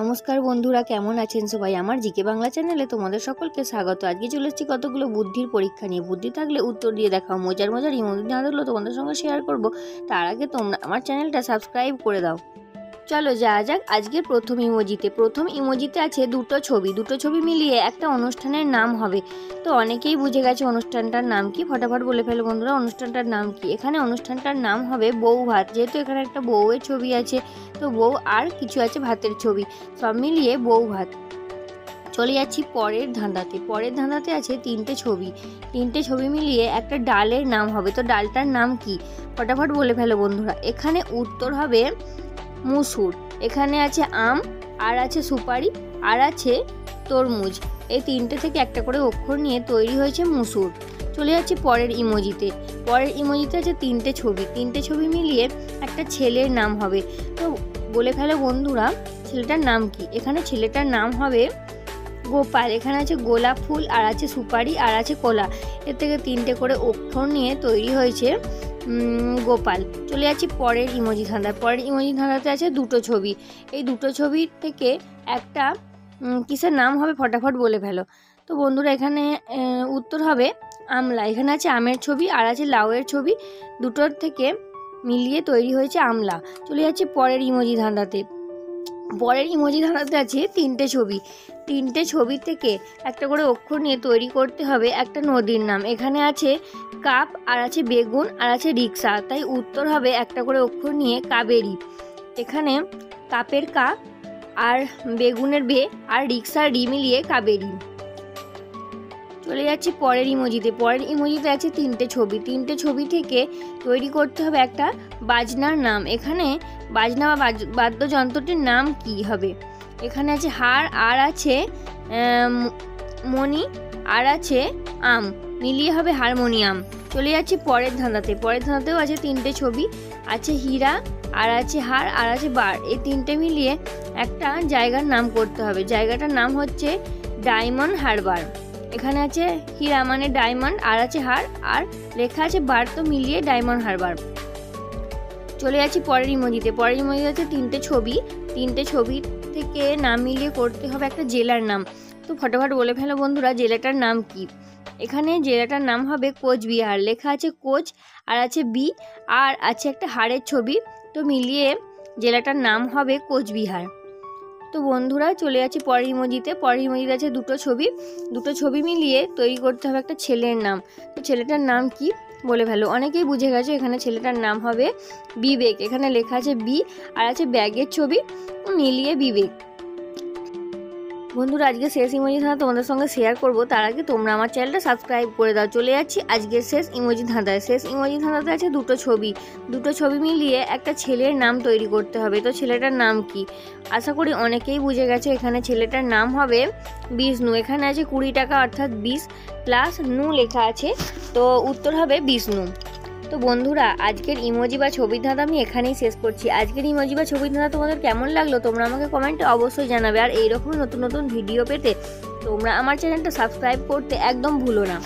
নমস্কার বন্ধুরা, কেমন আছেন সবাই? আমার জিকে বাংলা চ্যানেলে তোমাদের সকলকে স্বাগত। আজকে চলে এসেছি কতগুলো বুদ্ধির পরীক্ষা নিয়ে। বুদ্ধি থাকলে উত্তর দিয়ে দেখাও। মজার ইমোজি না থাকলেও তোমাদের সঙ্গে শেয়ার করব। তার আগে তোমরা আমার চ্যানেলটা সাবস্ক্রাইব করে দাও। চলো যাওয়া যাক আজকের প্রথম ইমোজিতে আছে দুটো ছবি মিলিয়ে একটা অনুষ্ঠানের নাম হবে। তো অনেকেই বুঝে গেছে অনুষ্ঠানটার নাম কি। ফটাফট বলে ফেলো বন্ধুরা, অনুষ্ঠানটার নাম কি? এখানে অনুষ্ঠানটার নাম হবে বউ ভাত। যেহেতু এখানে একটা বউয়ের ছবি আছে, তো বউ আর কিছু আছে ভাতের ছবি, সব মিলিয়ে বউ ভাত। চলে যাচ্ছি পরের ধাঁধাতে আছে তিনটে ছবি মিলিয়ে একটা ডালের নাম হবে। তো ডালটার নাম কি? ফটাফট বলে ফেলো বন্ধুরা। এখানে উত্তর হবে মুসুর। এখানে আছে আম, আর আছে সুপারি, আর আছে তরমুজ। এই তিনটে থেকে একটা করে অক্ষর নিয়ে তৈরি হয়েছে মুসুর। চলে যাচ্ছি পরের ইমোজিতে আছে তিনটে ছবি মিলিয়ে একটা ছেলের নাম হবে। তো বলে ফেলো বন্ধুরা, ছেলেটার নাম কি? এখানে ছেলেটার নাম হবে গোপাল। এখানে আছে গোলাপ ফুল, আর আছে সুপারি, আর আছে কলা। এর থেকে তিনটে করে অক্ষর নিয়ে তৈরি হয়েছে গোপাল। চলে যাচ্ছি পরের ইমোজি ধাঁধাতে আছে দুটো ছবি। এই দুটো ছবি থেকে একটা কিসের নাম হবে? ফটাফট বলে ফেলো। তো বন্ধুরা, এখানে উত্তর হবে আমলা। এখানে আছে আমের ছবি, আর আছে লাউয়ের ছবি। দুটোর থেকে মিলিয়ে তৈরি হয়েছে আমলা। চলে যাচ্ছি পরের ইমোজি ধাঁধাতে আছে তিনটে ছবি থেকে একটা করে অক্ষর নিয়ে তৈরি করতে হবে একটা নদীর নাম। এখানে আছে কাপ, আর আছে বেগুন, আর আছে রিক্সা। তাই উত্তর হবে একটা করে অক্ষর নিয়ে কাবেরী। এখানে কাপের কা, আর বেগুনের বে, আর রিক্সার রি মিলিয়ে কাবেরী। চলে যাচ্ছি পরের ইমোজিতে আছে তিনটে ছবি থেকে তৈরি করতে হবে একটা বাজনার নাম। এখানে বাজনা বা বাদ্যযন্ত্রটির নাম কি হবে? এখানে আছে হার, আর আছে মণি, আর আছে আম, মিলিয়ে হবে হারমোনিয়াম। চলে যাচ্ছি পরের ধাঁধাতেও আছে তিনটে ছবি। আছে হীরা, আর আছে হার, আর আছে বার। এই তিনটে মিলিয়ে একটা জায়গার নাম করতে হবে। জায়গাটার নাম হচ্ছে ডায়মন্ড হারবার। এখানে আছে হীরা মানে ডায়মন্ড, আর আছে হার, আর লেখা আছে বার, তো মিলিয়ে ডায়মন্ড হারবার। চলে যাচ্ছি পরের ইমোজিতে আছে তিনটে ছবি থেকে নাম মিলিয়ে করতে হবে একটা জেলার নাম। তো ফটাফট বলে ফেলো বন্ধুরা, জেলাটার নাম কি? এখানে জেলাটার নাম হবে কোচবিহার। লেখা আছে কোচ, আর আছে বি, আর আছে একটা হাড়ের ছবি। তো মিলিয়ে জেলাটার নাম হবে কোচবিহার। তো বন্ধুরা, চলে যাচ্ছি পরের ইমোজিতে আছে দুটো ছবি মিলিয়ে তৈরি করতে হবে একটা ছেলের নাম। তো ছেলেটার নাম কি? বলে ফেলো। অনেকেই বুঝে গেছে, এখানে ছেলেটার নাম হবে বিবেক। এখানে লেখা আছে বি, আর আছে ব্যাগের ছবি, মিলিয়ে বিবেক। বন্ধুরা, আজকে শেষ ইমোজি ধাঁধা তোমাদের সঙ্গে শেয়ার করব। তার আগে তোমরা আমার চ্যানেলটা সাবস্ক্রাইব করে দাও। চলে যাচ্ছি আজকের শেষ ইমোজি ধাঁধাতে আছে দুটো ছবি মিলিয়ে একটা ছেলের নাম তৈরি করতে হবে। তো ছেলেটার নাম কি? আশা করি অনেকেই বুঝে গেছে, এখানে ছেলেটার নাম হবে বিষ্ণু। এখানে আছে 20 টাকা, অর্থাৎ 20 প্লাস নু লেখা আছে, তো উত্তর হবে বিষ্ণু। তো বন্ধুরা, আজকের ইমোজি বা ছবির ধাঁধা আমি এখানেই শেষ করছি। আজকের ইমোজি বা ছবির ধাঁধা তোমাদের কেমন লাগলো তোমরা আমাকে কমেন্টে অবশ্যই জানাবে। আর এইরকম নতুন ভিডিও পেতে তোমরা আমার চ্যানেলটা সাবস্ক্রাইব করতে একদম ভুলো না।